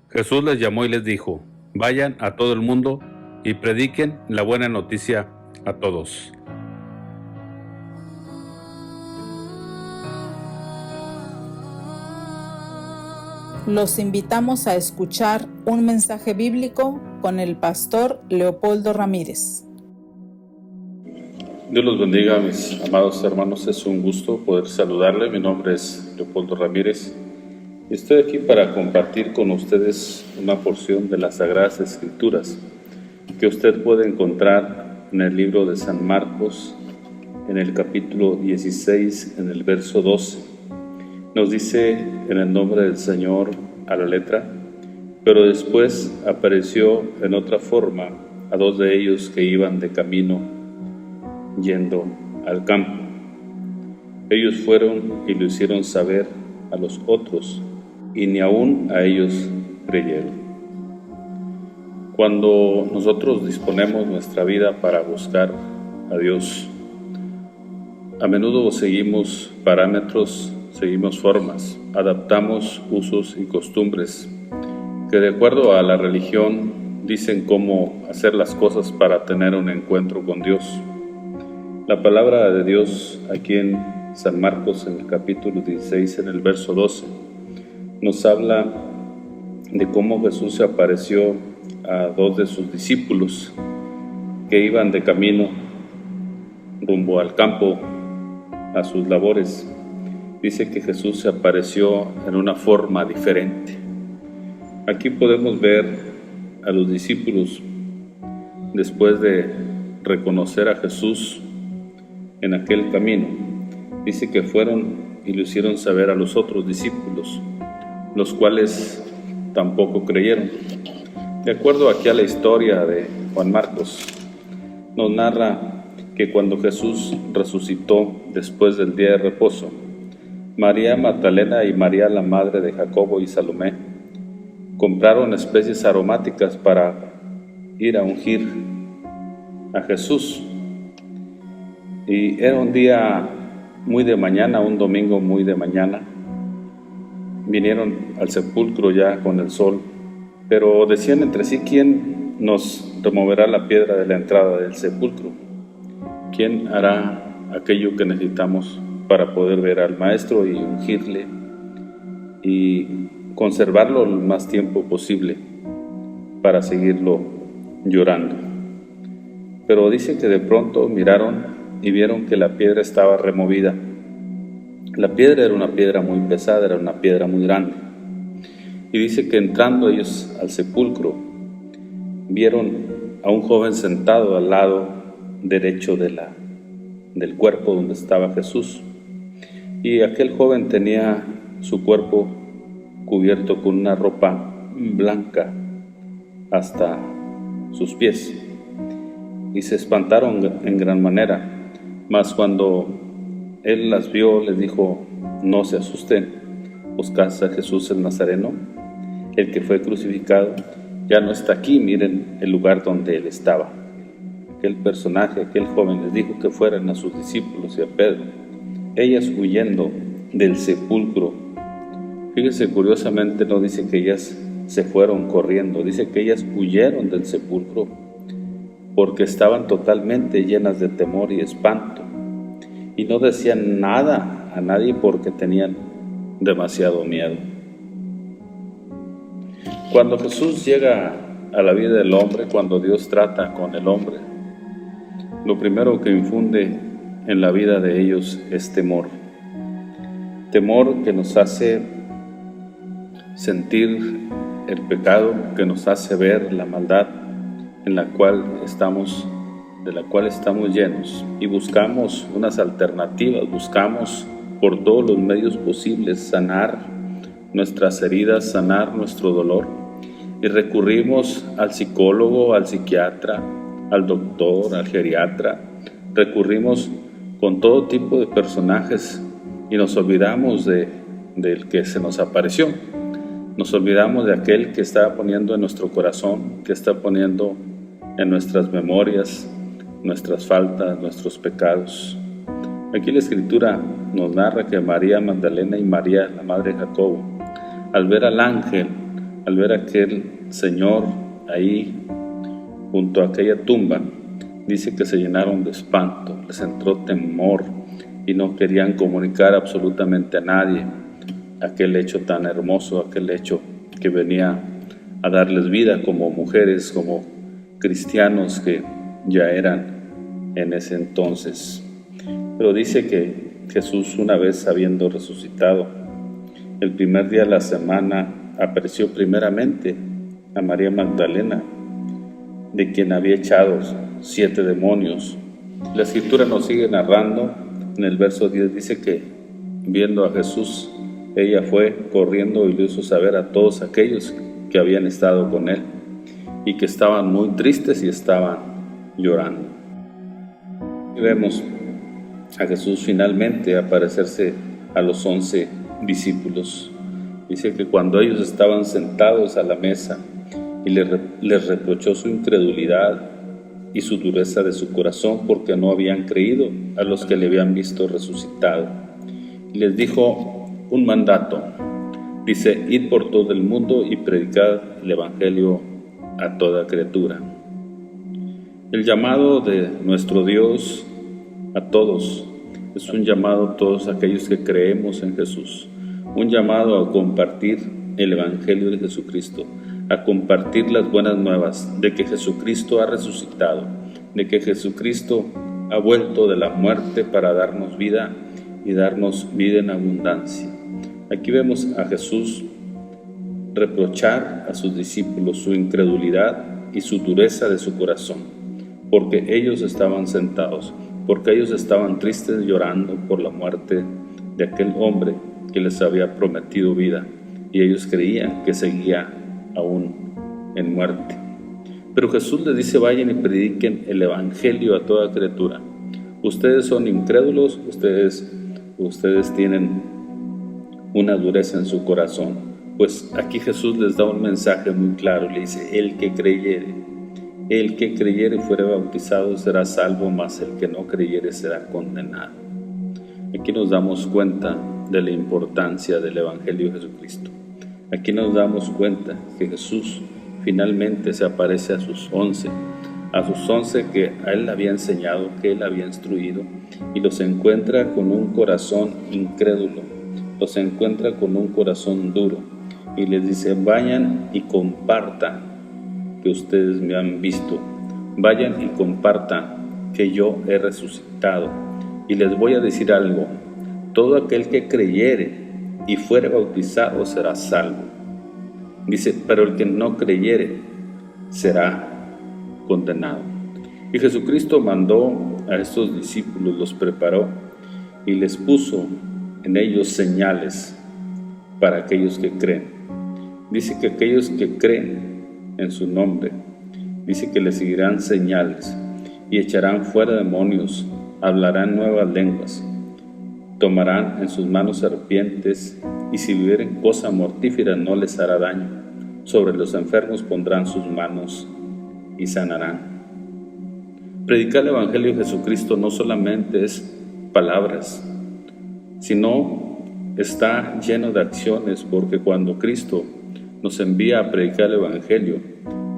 Jesús les llamó y les dijo: vayan a todo el mundo y prediquen la buena noticia a todos. Los invitamos a escuchar un mensaje bíblico con el pastor Leopoldo Ramírez. Dios los bendiga, mis amados hermanos. Es un gusto poder saludarle. Mi nombre es Leopoldo Ramírez y estoy aquí para compartir con ustedes una porción de las Sagradas Escrituras que usted puede encontrar en el libro de San Marcos, en el capítulo 16, en el verso 12. Nos dice: en el nombre del Señor, a la letra. Pero después apareció en otra forma a dos de ellos que iban de camino yendo al campo. Ellos fueron y lo hicieron saber a los otros, y ni aún a ellos creyeron. Cuando nosotros disponemos nuestra vida para buscar a Dios, a menudo seguimos parámetros, seguimos formas, adaptamos usos y costumbres que, de acuerdo a la religión, dicen cómo hacer las cosas para tener un encuentro con Dios. La palabra de Dios aquí en San Marcos, en el capítulo 16, en el verso 12, nos habla de cómo Jesús se apareció a dos de sus discípulos que iban de camino rumbo al campo a sus labores. Dice que Jesús se apareció en una forma diferente. Aquí podemos ver a los discípulos, después de reconocer a Jesús en aquel camino, dice que fueron y lo hicieron saber a los otros discípulos, los cuales tampoco creyeron. De acuerdo aquí a la historia de Juan Marcos, nos narra que cuando Jesús resucitó después del día de reposo, María Magdalena y María, la madre de Jacobo y Salomé, compraron especies aromáticas para ir a ungir a Jesús. Y era un día muy de mañana, un domingo muy de mañana. Vinieron al sepulcro ya con el sol, pero decían entre sí: ¿quién nos removerá la piedra de la entrada del sepulcro? ¿Quién hará aquello que necesitamos para poder ver al Maestro y ungirle y conservarlo el más tiempo posible para seguirlo llorando? Pero dice que de pronto miraron y vieron que la piedra estaba removida. La piedra era una piedra muy pesada, era una piedra muy grande. Y dice que entrando ellos al sepulcro, vieron a un joven sentado al lado derecho del cuerpo donde estaba Jesús. Y aquel joven tenía su cuerpo cubierto con una ropa blanca hasta sus pies. Y se espantaron en gran manera. Mas cuando él las vio, les dijo: no se asusten, buscad a Jesús el Nazareno, el que fue crucificado. Ya no está aquí, miren el lugar donde él estaba. Aquel personaje, aquel joven, les dijo que fueran a sus discípulos y a Pedro. Ellas huyendo del sepulcro. Fíjese, curiosamente no dice que ellas se fueron corriendo, dice que ellas huyeron del sepulcro porque estaban totalmente llenas de temor y espanto, y no decían nada a nadie porque tenían demasiado miedo. Cuando Jesús llega a la vida del hombre, cuando Dios trata con el hombre, lo primero que infunde en la vida de ellos es temor. Temor que nos hace sentir el pecado, que nos hace ver la maldad de la cual estamos llenos, y buscamos unas alternativas, buscamos por todos los medios posibles sanar nuestras heridas, sanar nuestro dolor, y recurrimos al psicólogo, al psiquiatra, al doctor, al geriatra, recurrimos con todo tipo de personajes y nos olvidamos del que se nos apareció. Nos olvidamos de aquel que está poniendo en nuestro corazón, que está poniendo en nuestras memorias nuestras faltas, nuestros pecados. Aquí la Escritura nos narra que María Magdalena y María, la madre de Jacobo, al ver al ángel, al ver a aquel señor ahí junto a aquella tumba, dice que se llenaron de espanto, les entró temor y no querían comunicar absolutamente a nadie aquel hecho tan hermoso, aquel hecho que venía a darles vida como mujeres, como cristianos que ya eran en ese entonces. Pero dice que Jesús, una vez habiendo resucitado, el primer día de la semana apareció primeramente a María Magdalena, de quien había echado 7 demonios. La escritura nos sigue narrando, en el verso 10 dice que viendo a Jesús, ella fue corriendo y le hizo saber a todos aquellos que habían estado con él y que estaban muy tristes y estaban llorando. Y vemos a Jesús finalmente aparecerse a los 11 discípulos. Dice que cuando ellos estaban sentados a la mesa y les reprochó su incredulidad y su dureza de su corazón porque no habían creído a los que le habían visto resucitado. Y les dijo un mandato, dice: id por todo el mundo y predicad el evangelio a toda criatura. El llamado de nuestro Dios a todos es un llamado a todos aquellos que creemos en Jesús, un llamado a compartir el evangelio de Jesucristo, a compartir las buenas nuevas de que Jesucristo ha resucitado, de que Jesucristo ha vuelto de la muerte para darnos vida y darnos vida en abundancia. Aquí vemos a Jesús reprochar a sus discípulos su incredulidad y su dureza de su corazón, porque ellos estaban sentados, porque ellos estaban tristes llorando por la muerte de aquel hombre que les había prometido vida, y ellos creían que seguía aún en muerte. Pero Jesús les dice: vayan y prediquen el evangelio a toda criatura. Ustedes son incrédulos, ustedes tienen una dureza en su corazón. Pues aquí Jesús les da un mensaje muy claro, le dice: el que creyere y fuere bautizado será salvo, mas el que no creyere será condenado. Aquí nos damos cuenta de la importancia del evangelio de Jesucristo. Aquí nos damos cuenta que Jesús finalmente se aparece a sus 11 que a él había enseñado, que él había instruido, y los encuentra con un corazón incrédulo, los encuentra con un corazón duro, y les dice: vayan y compartan que ustedes me han visto, vayan y compartan que yo he resucitado. Y les voy a decir algo: todo aquel que creyere y fuere bautizado será salvo. Dice: pero el que no creyere será condenado. Y Jesucristo mandó a estos discípulos, los preparó y les puso en ellos señales para aquellos que creen. Dice que aquellos que creen en su nombre, dice que les seguirán señales y echarán fuera demonios, hablarán nuevas lenguas, tomarán en sus manos serpientes, y si bebieren cosa mortífera no les hará daño. Sobre los enfermos pondrán sus manos y sanarán. Predicar el evangelio de Jesucristo no solamente es palabras, sino está lleno de acciones, porque cuando Cristo nos envía a predicar el evangelio,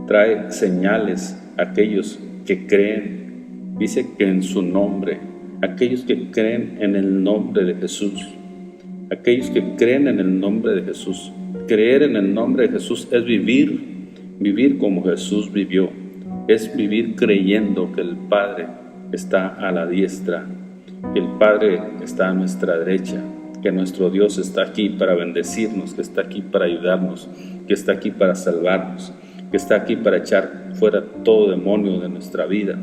trae señales a aquellos que creen. Dice que en su nombre, aquellos que creen en el nombre de Jesús, aquellos que creen en el nombre de Jesús. Creer en el nombre de Jesús es vivir como Jesús vivió, es vivir creyendo que el Padre está a la diestra, que el Padre está a nuestra derecha, que nuestro Dios está aquí para bendecirnos, que está aquí para ayudarnos, que está aquí para salvarnos, que está aquí para echar fuera todo demonio de nuestra vida,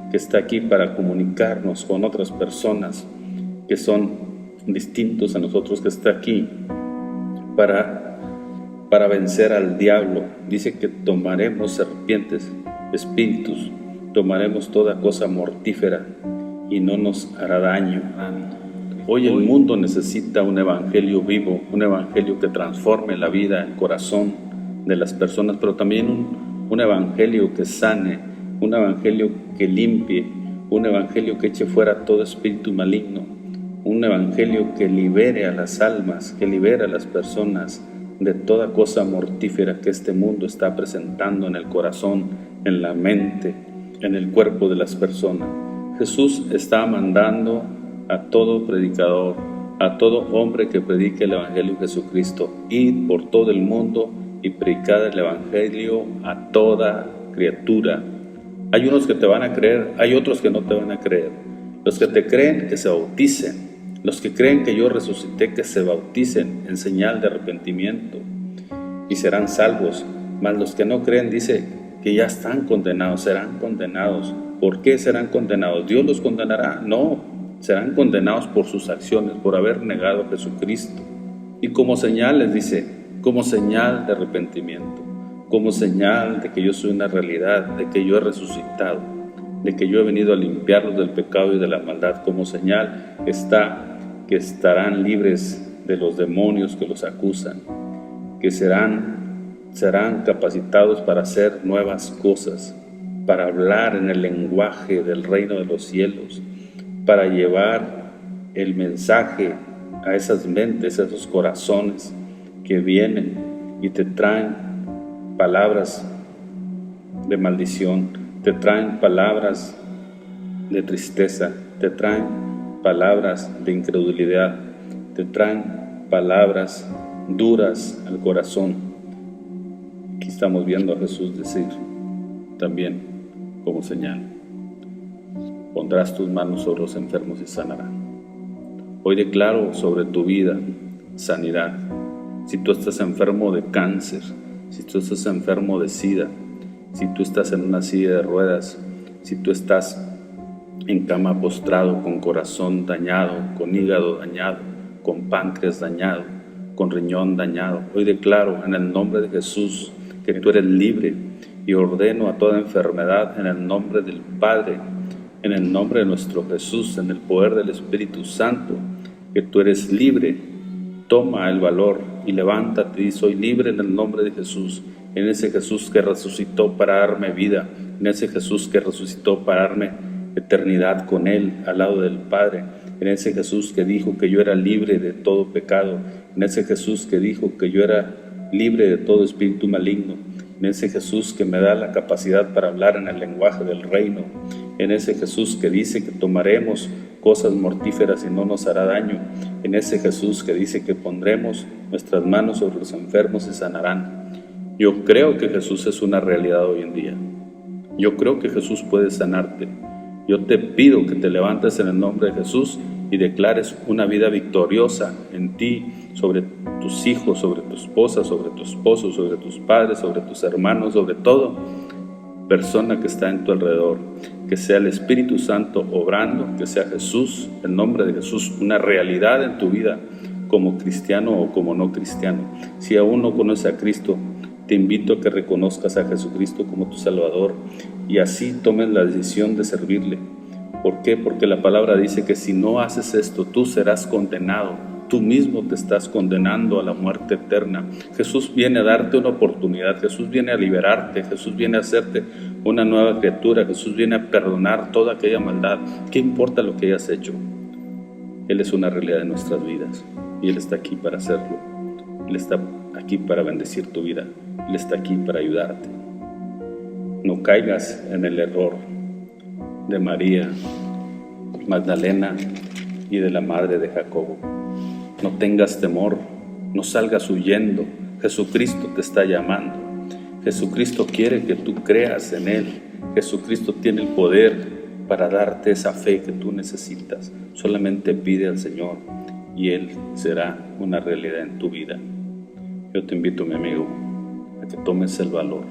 que está aquí para comunicarnos con otras personas que son distintos a nosotros, que está aquí para vencer al diablo. Dice que tomaremos serpientes, espíritus, tomaremos toda cosa mortífera y no nos hará daño. Hoy el mundo necesita un evangelio vivo, un evangelio que transforme la vida, el corazón de las personas, pero también un evangelio que sane, un evangelio que limpie, un evangelio que eche fuera todo espíritu maligno, un evangelio que libere a las almas, que libere a las personas de toda cosa mortífera que este mundo está presentando en el corazón, en la mente, en el cuerpo de las personas. Jesús está mandando a todo predicador, a todo hombre que predique el Evangelio de Jesucristo, ir por todo el mundo y predicar el Evangelio a toda criatura. Hay unos que te van a creer, hay otros que no te van a creer. Los que te creen, que se bauticen. Los que creen que yo resucité, que se bauticen en señal de arrepentimiento y serán salvos. Mas los que no creen, dice que ya están condenados, serán condenados. ¿Por qué serán condenados? ¿Dios los condenará? No, serán condenados por sus acciones, por haber negado a Jesucristo. Y como señal, les dice, como señal de arrepentimiento, como señal de que yo soy una realidad, de que yo he resucitado, de que yo he venido a limpiarlos del pecado y de la maldad. Como señal está que estarán libres de los demonios que los acusan, que serán capacitados para hacer nuevas cosas, para hablar en el lenguaje del reino de los cielos, para llevar el mensaje a esas mentes, a esos corazones que vienen y te traen palabras de maldición, te traen palabras de tristeza, te traen palabras de incredulidad, te traen palabras duras al corazón. Aquí estamos viendo a Jesús decir también como señal: pondrás tus manos sobre los enfermos y sanarán. Hoy declaro sobre tu vida sanidad. Si tú estás enfermo de cáncer, si tú estás enfermo de SIDA, si tú estás en una silla de ruedas, si tú estás en cama postrado, con corazón dañado, con hígado dañado, con páncreas dañado, con riñón dañado, hoy declaro en el nombre de Jesús que tú eres libre y ordeno a toda enfermedad en el nombre del Padre, en el nombre de nuestro Jesús, en el poder del Espíritu Santo, que tú eres libre. Toma el valor y levántate y soy libre en el nombre de Jesús, en ese Jesús que resucitó para darme vida, en ese Jesús que resucitó para darme eternidad con Él al lado del Padre, en ese Jesús que dijo que yo era libre de todo pecado, en ese Jesús que dijo que yo era libre de todo espíritu maligno, en ese Jesús que me da la capacidad para hablar en el lenguaje del reino, en ese Jesús que dice que tomaremos cosas mortíferas y no nos hará daño, en ese Jesús que dice que pondremos nuestras manos sobre los enfermos y sanarán. Yo creo que Jesús es una realidad hoy en día. Yo creo que Jesús puede sanarte. Yo te pido que te levantes en el nombre de Jesús y declares una vida victoriosa en ti, sobre tus hijos, sobre tu esposa, sobre tu esposo, sobre tus padres, sobre tus hermanos, sobre todo persona que está en tu alrededor. Que sea el Espíritu Santo obrando, que sea Jesús, el nombre de Jesús, una realidad en tu vida como cristiano o como no cristiano. Si aún no conoces a Cristo, te invito a que reconozcas a Jesucristo como tu Salvador y así tomes la decisión de servirle. ¿Por qué? Porque la palabra dice que si no haces esto, tú serás condenado. Tú mismo te estás condenando a la muerte eterna. Jesús viene a darte una oportunidad. Jesús viene a liberarte. Jesús viene a hacerte una nueva criatura. Jesús viene a perdonar toda aquella maldad. ¿Qué importa lo que hayas hecho? Él es una realidad de nuestras vidas y Él está aquí para hacerlo. Él está aquí para bendecir tu vida. Él está aquí para ayudarte. No caigas en el error de María Magdalena y de la madre de Jacobo. No tengas temor, no salgas huyendo. Jesucristo te está llamando. Jesucristo quiere que tú creas en Él. Jesucristo tiene el poder para darte esa fe que tú necesitas. Solamente pide al Señor y Él será una realidad en tu vida. Yo te invito, mi amigo, a que tomes el valor.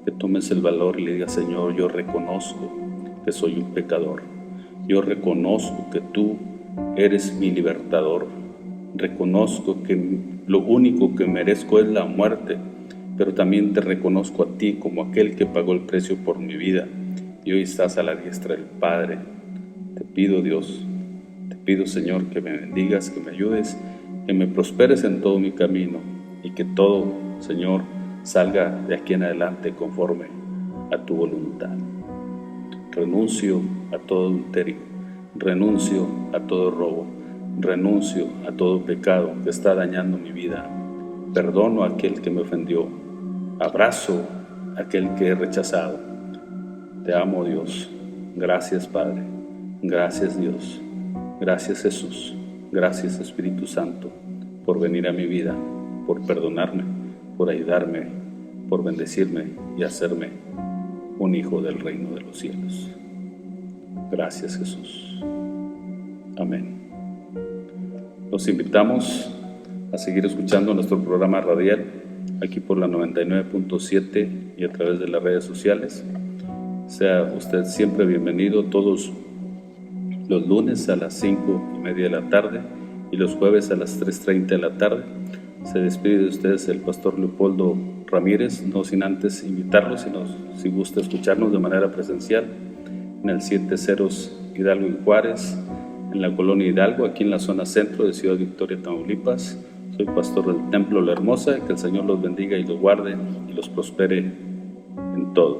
Que tomes el valor y le digas: Señor, yo reconozco que soy un pecador. Yo reconozco que tú eres mi libertador. Reconozco que lo único que merezco es la muerte, pero también te reconozco a ti como aquel que pagó el precio por mi vida y hoy estás a la diestra del Padre. Te pido, Dios, te pido, Señor, que me bendigas, que me ayudes, que me prosperes en todo mi camino y que todo, Señor, salga de aquí en adelante conforme a tu voluntad. Renuncio a todo adulterio, renuncio a todo robo, renuncio a todo pecado que está dañando mi vida. perdono a aquel que me ofendió, abrazo a aquel que he rechazado. Te amo, Dios. Gracias, Padre. Gracias, Dios. Gracias, Jesús. Gracias, Espíritu Santo, por venir a mi vida, por perdonarme, por ayudarme, por bendecirme y hacerme un hijo del reino de los cielos. Gracias, Jesús. Amén. Los invitamos a seguir escuchando nuestro programa radial aquí por la 99.7 y a través de las redes sociales. Sea usted siempre bienvenido todos los lunes a las 5:30 de la tarde y los jueves a las 3:30 de la tarde. Se despide de ustedes el pastor Leopoldo Ramírez, no sin antes invitarlos, si gusta escucharnos de manera presencial en el 70 Hidalgo y Juárez, en la colonia Hidalgo, aquí en la zona centro de Ciudad Victoria, Tamaulipas. Soy pastor del Templo La Hermosa. Que el Señor los bendiga y los guarde y los prospere en todo.